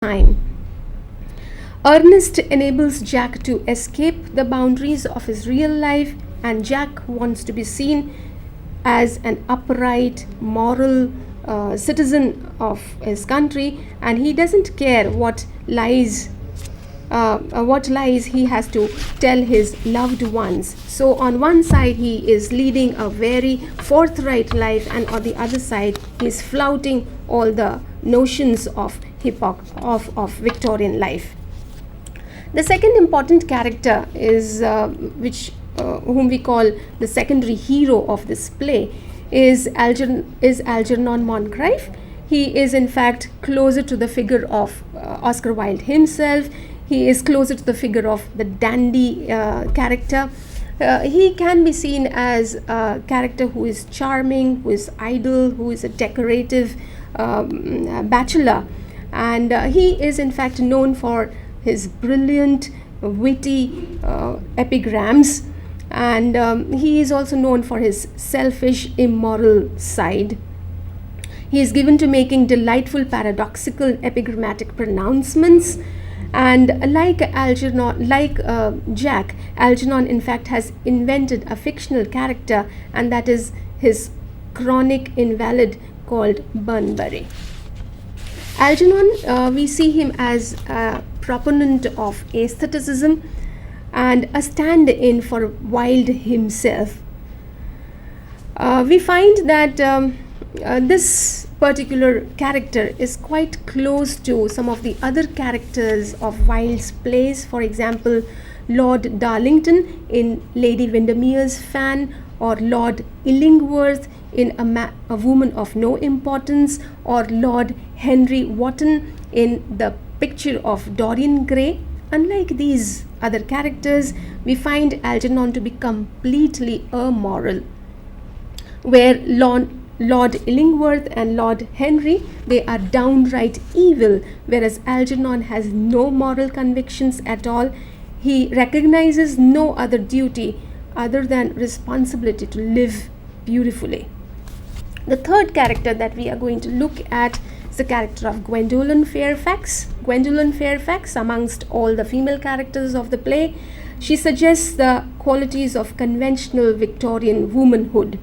time. Ernest enables Jack to escape the boundaries of his real life, and Jack wants to be seen as an upright, moral citizen of his country, and he doesn't care what lies he has to tell his loved ones. So, on one side, he is leading a very forthright life, and on the other side, he is flouting all the notions of Victorian life. The second important character is whom we call the secondary hero of this play is Algernon Moncrief. He is in fact closer to the figure of Oscar Wilde himself. He is closer to the figure of the dandy character. He can be seen as a character who is charming, who is idle, who is a decorative bachelor, and he is in fact known for his brilliant, witty epigrams, and he is also known for his selfish, immoral side. He is given to making delightful, paradoxical, epigrammatic pronouncements, and like Jack, Algernon in fact has invented a fictional character, and that is his chronic invalid called Bunbury. Algernon, we see him as a proponent of aestheticism and a stand-in for Wilde himself. We find that this particular character is quite close to some of the other characters of Wilde's plays. For example, Lord Darlington in Lady Windermere's Fan, or Lord Illingworth in a Woman of No Importance, or Lord Henry Wotton in The Picture of Dorian Gray. Unlike these other characters, we find Algernon to be completely amoral, where Lord Illingworth and Lord Henry, they are downright evil, whereas Algernon has no moral convictions at all. He recognizes no other duty other than responsibility to live beautifully. The third character that we are going to look at is the character of Gwendolen Fairfax. Gwendolen Fairfax, amongst all the female characters of the play, she suggests the qualities of conventional Victorian womanhood.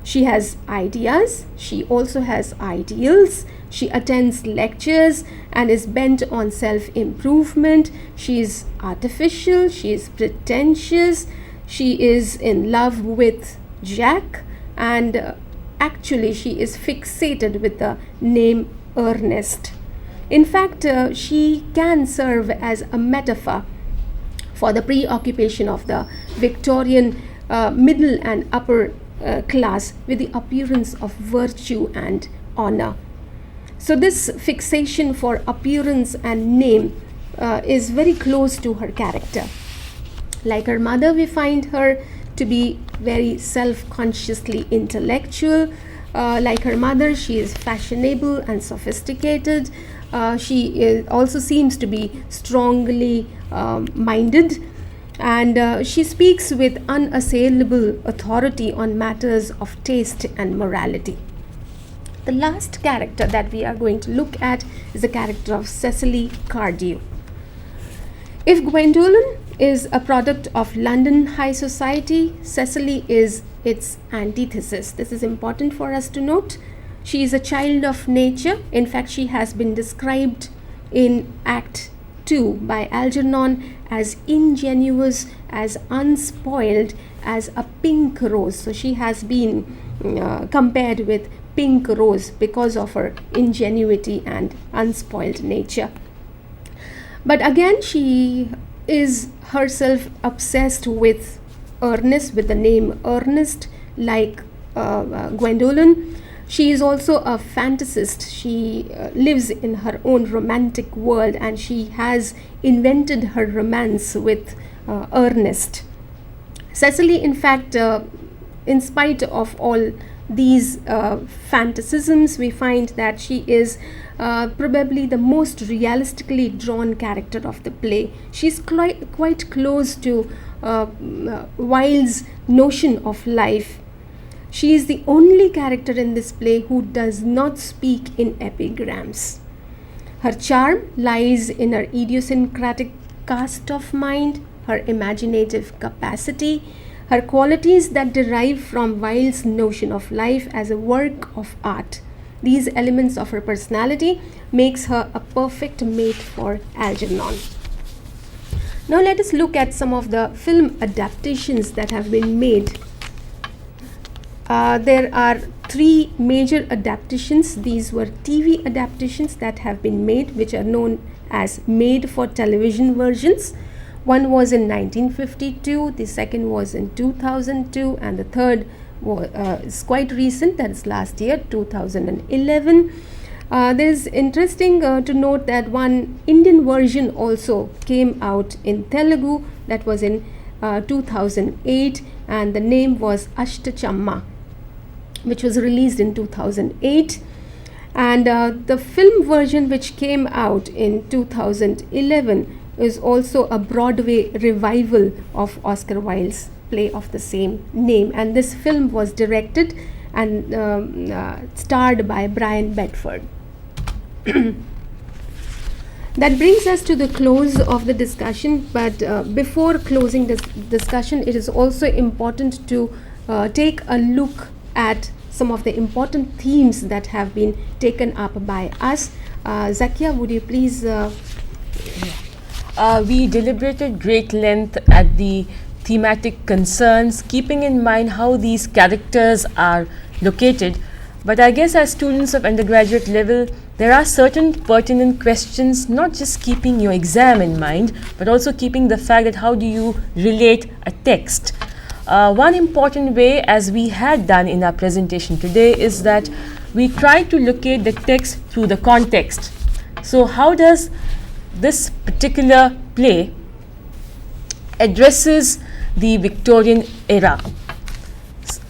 She has ideas, she also has ideals, she attends lectures and is bent on self-improvement. She is artificial, she is pretentious, she is in love with Jack, and actually she is fixated with the name Ernest. In fact, she can serve as a metaphor for the preoccupation of the Victorian middle and upper class with the appearance of virtue and honor. So this fixation for appearance and name is very close to her character. Like her mother, we find her to be very self-consciously intellectual. Like her mother, she is fashionable and sophisticated. She also seems to be strongly minded, and she speaks with unassailable authority on matters of taste and morality. The last character that we are going to look at is the character of Cecily Cardew. If Gwendolen is a product of London high society, Cecily is its antithesis. This is important for us to note. She is a child of nature. In fact, she has been described in Act 2 by Algernon as ingenuous, as unspoiled as a pink rose. So she has been compared with pink rose because of her ingenuity and unspoiled nature. But again, she is herself obsessed with Ernest, with the name Ernest, like Gwendolen. She is also a fantasist. She lives in her own romantic world, and she has invented her romance with Ernest. Cecily, in fact, in spite of all these fantasisms, we find that she is probably the most realistically drawn character of the play. She's quite close to Wilde's notion of life. She is the only character in this play who does not speak in epigrams. Her charm lies in her idiosyncratic cast of mind, her imaginative capacity, her qualities that derive from Wilde's notion of life as a work of art. These elements of her personality makes her a perfect mate for Algernon. Now let us look at some of the film adaptations that have been made. There are three major adaptations. These were TV adaptations that have been made, which are known as made for television versions. One was in 1952, the second was in 2002, and the third is quite recent, that is last year, 2011. There is interesting to note that one Indian version also came out in Telugu, that was in 2008, and the name was Ashtachamma, which was released in 2008. And the film version which came out in 2011 is also a Broadway revival of Oscar Wilde's play of the same name, and this film was directed and starred by Brian Bedford. That brings us to the close of the discussion, but before closing this discussion, it is also important to take a look at some of the important themes that have been taken up by us. Zakia, would you please? We deliberated great length at the thematic concerns, keeping in mind how these characters are located. But I guess as students of undergraduate level, there are certain pertinent questions, not just keeping your exam in mind, but also keeping the fact that how do you relate a text. One important way, as we had done in our presentation today, is that we try to locate the text through the context. So how does this particular play addresses the Victorian era?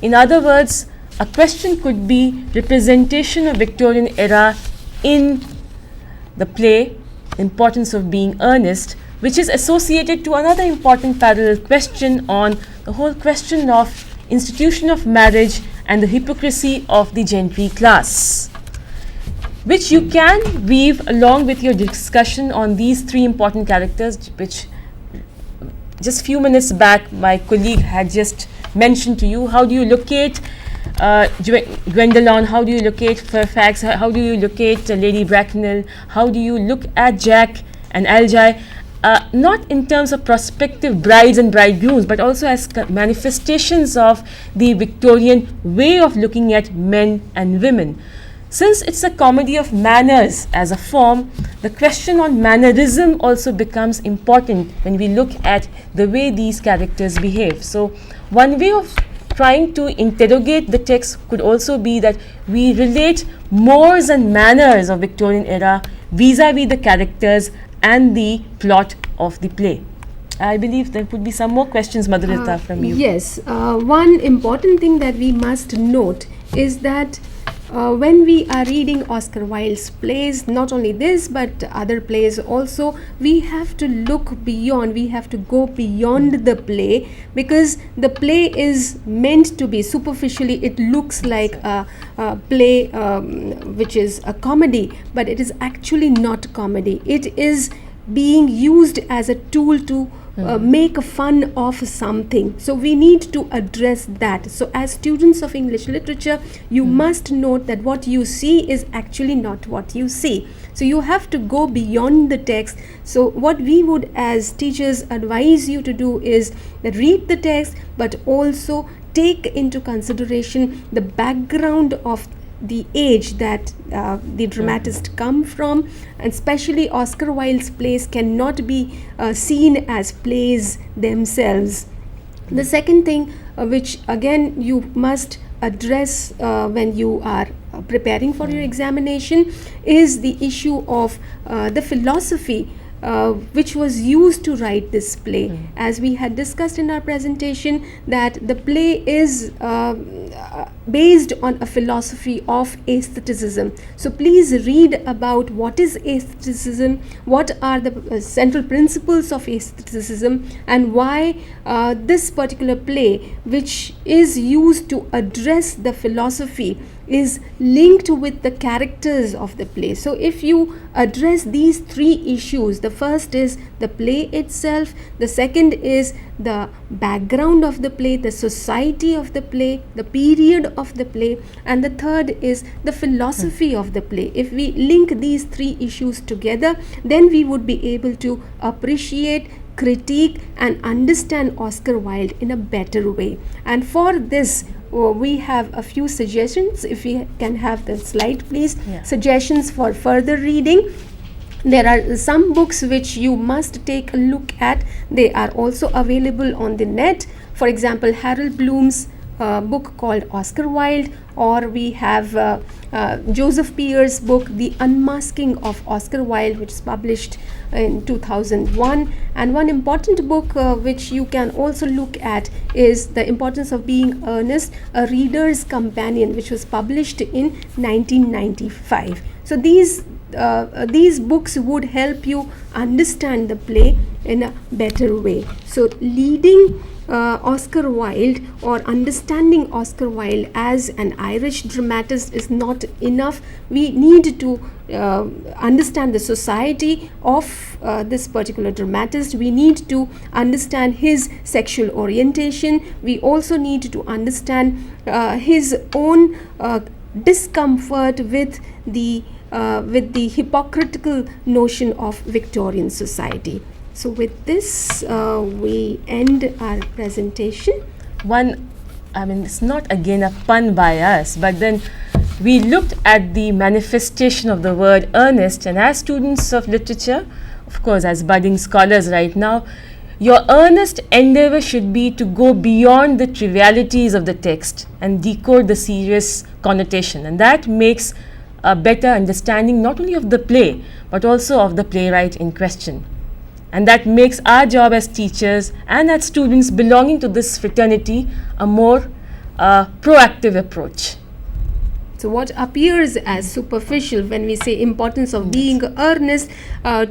In other words, a question could be representation of Victorian era in the play, importance of being earnest, which is associated to another important parallel question on the whole question of institution of marriage and the hypocrisy of the gentry class, which you can weave along with your discussion on these three important characters, which just few minutes back my colleague had just mentioned to you. How do you locate Gwendolen? How do you locate Fairfax? How do you locate Lady Bracknell? How do you look at Jack and Algy? Not in terms of prospective brides and bridegrooms, but also as manifestations of the Victorian way of looking at men and women. Since it's a comedy of manners as a form, the question on mannerism also becomes important when we look at the way these characters behave. So one way of trying to interrogate the text could also be that we relate mores and manners of Victorian era vis-a-vis the characters and the plot of the play. I believe there could be some more questions, Madhurita, from you. Yes, one important thing that we must note is that when we are reading Oscar Wilde's plays, not only this but other plays also, we have to look beyond, we have to go beyond the play, because the play is meant to be superficially, it looks like a play which is a comedy, but it is actually not comedy. It is being used as a tool to make fun of something. So we need to address that. So as students of English literature, you must note that what you see is actually not what you see. So you have to go beyond the text. So what we would as teachers advise you to do is that read the text, but also take into consideration the background of the age that the dramatist come from, and especially Oscar Wilde's plays cannot be seen as plays themselves. The second thing which again you must address when you are preparing for your examination is the issue of the philosophy which was used to write this play. As we had discussed in our presentation, that the play is based on a philosophy of aestheticism. So please read about what is aestheticism, what are the central principles of aestheticism, and why this particular play, which is used to address the philosophy, is linked with the characters of the play. So if you address these three issues, the first is the play itself, the second is the background of the play, the society of the play, the period of the play, and the third is the philosophy of the play. If we link these three issues together, then we would be able to appreciate, critique and understand Oscar Wilde in a better way. And for this, we have a few suggestions. If we can have the slide, please. Yeah. Suggestions for further reading. There are some books which you must take a look at. They are also available on the net. For example, Harold Bloom's book called Oscar Wilde, or we have Joseph Pierce's book The Unmasking of Oscar Wilde, which is published in 2001. And one important book which you can also look at is The Importance of Being Earnest, a Reader's Companion, which was published in 1995. So these books would help you understand the play in a better way. So leading Oscar Wilde or understanding Oscar Wilde as an Irish dramatist is not enough. We need to understand the society of this particular dramatist. We need to understand his sexual orientation. We also need to understand his own discomfort with the hypocritical notion of Victorian society. So with this, we end our presentation. It's not again a pun by us, but then we looked at the manifestation of the word earnest, and as students of literature, of course, as budding scholars right now, your earnest endeavor should be to go beyond the trivialities of the text and decode the serious connotation, and that makes a better understanding not only of the play, but also of the playwright in question. And that makes our job as teachers and as students belonging to this fraternity a more proactive approach. So what appears as superficial when we say importance of being earnest,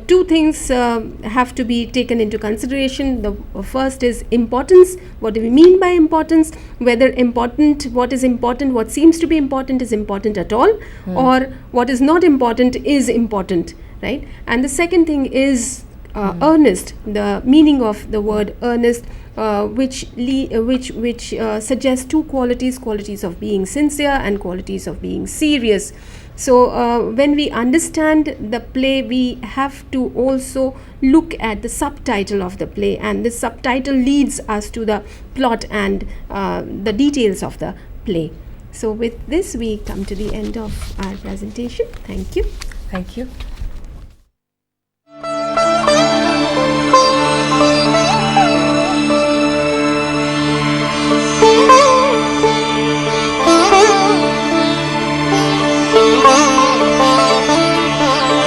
two things have to be taken into consideration. The first is importance. What do we mean by importance? Whether what seems to be important is important at all, or what is not important is important, right? And the second thing is earnest, the meaning of the word earnest, which suggests two qualities of being sincere and qualities of being serious. So when we understand the play, we have to also look at the subtitle of the play, and the subtitle leads us to the plot and the details of the play. So with this, we come to the end of our presentation. Thank you. Thank you.